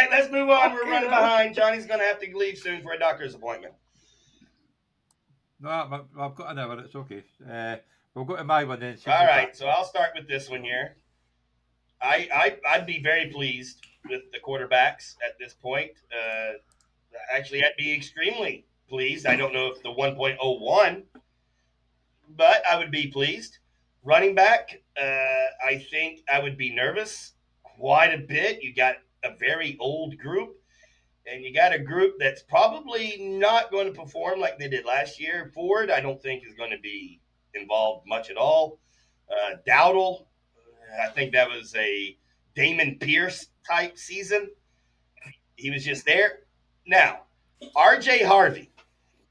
right, let's move on. We're running behind. Johnny's going to have to leave soon for a doctor's appointment. No, I've got an hour. It's okay. We'll go to my one then. All right, so I'll start with this one here. I'd be very pleased with the quarterbacks at this point. Actually, I'd be extremely pleased. I don't know if the 1.01, but I would be pleased. Running back, I think I would be nervous quite a bit. You got a very old group, and you got a group that's probably not going to perform like they did last year. Ford, I don't think is going to be involved much at all. Dowdle, I think that was a Damon Pierce type season. He was just there. Now, RJ Harvey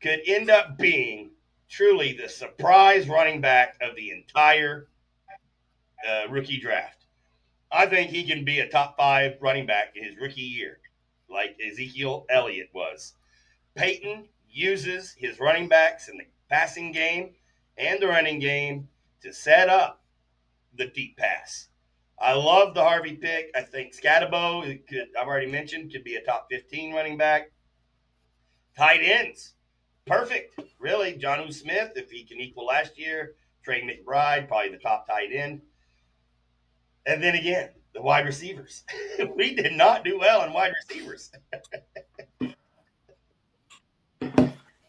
could end up being truly the surprise running back of the entire rookie draft. I think he can be a top 5 running back in his rookie year, like Ezekiel Elliott was. Peyton uses his running backs in the passing game and the running game to set up the deep pass. I love the Harvey pick. I think Scatabo, I've already mentioned, could be a top 15 running back. Tight ends, perfect. Really, Jonnu Smith, if he can equal last year. Trey McBride, probably the top tight end. And then again, the wide receivers. We did not do well in wide receivers.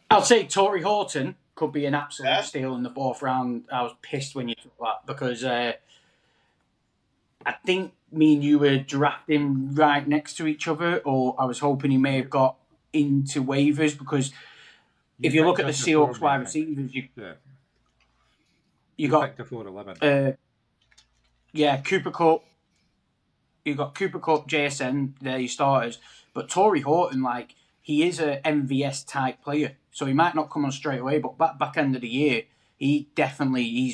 I'll say Torrey Horton could be an absolute steal in the 4th round. I was pissed when you took that because I think me and you were drafting right next to each other, or I was hoping he may have got into waivers because if you look at the Seahawks wide receivers, you got the 4-11. Cooper Kupp. You got Cooper Kupp, JSN, they're your starters. But Torrey Horton, like, he is a MVS type player. So he might not come on straight away, but back end of the year, he's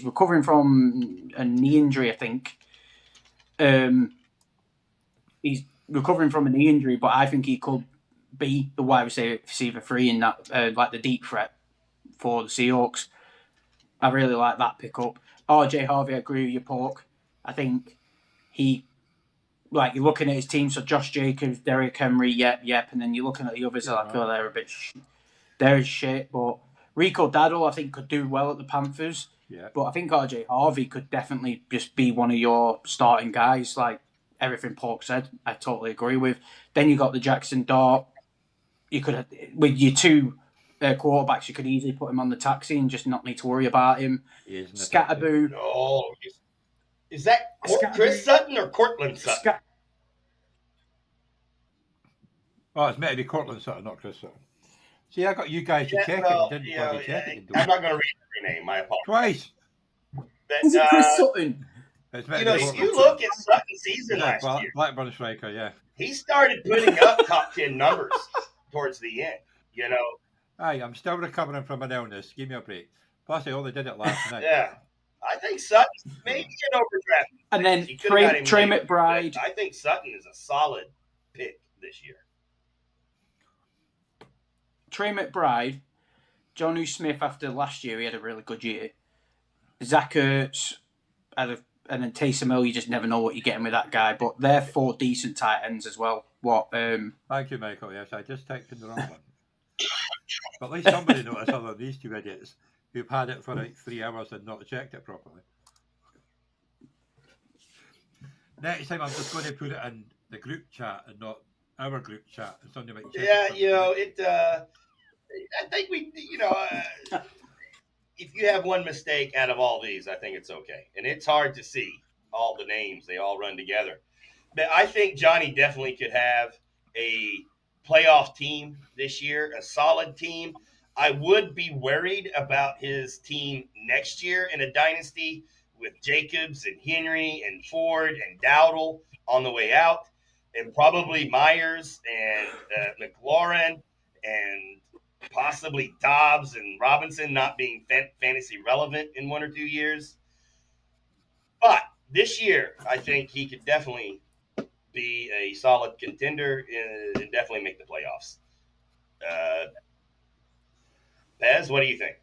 recovering from a knee injury, I think. He's recovering from a knee injury, but I think he could be the wide receiver 3 in that, like the deep threat for the Seahawks. I really like that pickup. RJ Harvey, I agree with you, Pork. I think you're looking at his team, so Josh Jacobs, Derrick Henry, yep, and then you're looking at the others, they're a bit they're shit, but Rico Dowdle, I think, could do well at the Panthers. Yeah. But I think RJ Harvey could definitely just be one of your starting guys, like everything Pork said. I totally agree with. Then you got the Jackson Dart. You could, with your 2 quarterbacks, you could easily put him on the taxi and just not need to worry about him. Scatterboo. No. Is that Chris Sutton or Cortland Sutton? It's meant to be Cortland Sutton, not Chris Sutton. See, I got you guys to check it. You didn't bloody check it. I'm not going to read every name. My apologies. Twice. Is it Chris Sutton? You look at Sutton's season last year. Blackburn striker, yeah. He started putting up top 10 numbers towards the end. Aye, I'm still recovering from an illness. Give me a break. Plus, I only did it last night. Yeah. I think Sutton's maybe an overdraft. And then Trey McBride. I think Sutton is a solid pick this year. Trey McBride, Jonnu Smith after last year, he had a really good year. Zach Ertz, and then Taysom Hill, you just never know what you're getting with that guy. But they're 4 decent tight ends as well. Thank you, Michael. Yes, I just typed in the wrong one. But at least somebody noticed other than these 2 idiots who've had it for like 3 hours and not checked it properly. Next time I'm just going to put it in the group chat and not our group chat, and somebody might check it. I think if you have one mistake out of all these, I think it's okay. And it's hard to see all the names. They all run together. But I think Johnny definitely could have a playoff team this year, a solid team. I would be worried about his team next year in a dynasty with Jacobs and Henry and Ford and Dowdle on the way out, and probably Myers and McLaurin and possibly Dobbs and Robinson not being fantasy relevant in 1 or 2 years. But this year, I think he could definitely be a solid contender and definitely make the playoffs. Pez, what do you think?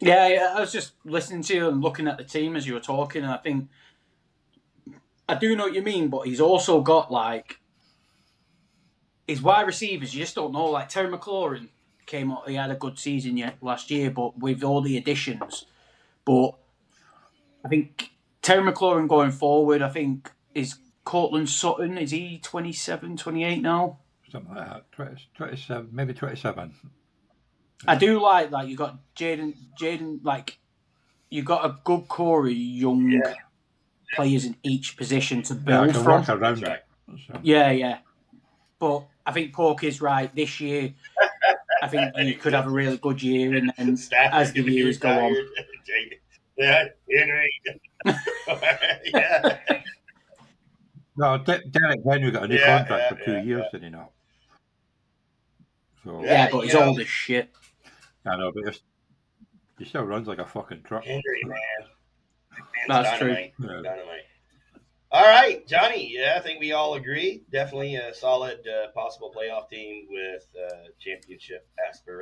Yeah, I was just listening to you and looking at the team as you were talking, and I think I do know what you mean, but he's also got like his wide receivers. You just don't know. Like Terry McLaurin came up, he had a good season last year, but with all the additions. But I think Terry McLaurin going forward, I think is Cortland Sutton. Is he 27, 28 now? Something like that. 27, maybe 27. I do like that. You got Jaden. Like you got a good core of young players in each position to Yeah, I build can from. work around That's it. So. Yeah. But I think Pork is right. This year, I think you could have a really good year, and then Stafford as the could be years go on, retired. Yeah, Henry. Yeah. No, Derek Henry got a new Yeah, contract for 2 yeah, years, did he not? So yeah, but you he's know, old as shit. I know, but he still runs like a fucking truck. Henry, man. That's true. Dynamite. Yeah. Dynamite. All right, Johnny. Yeah, I think we all agree. Definitely a solid possible playoff team with championship aspirations.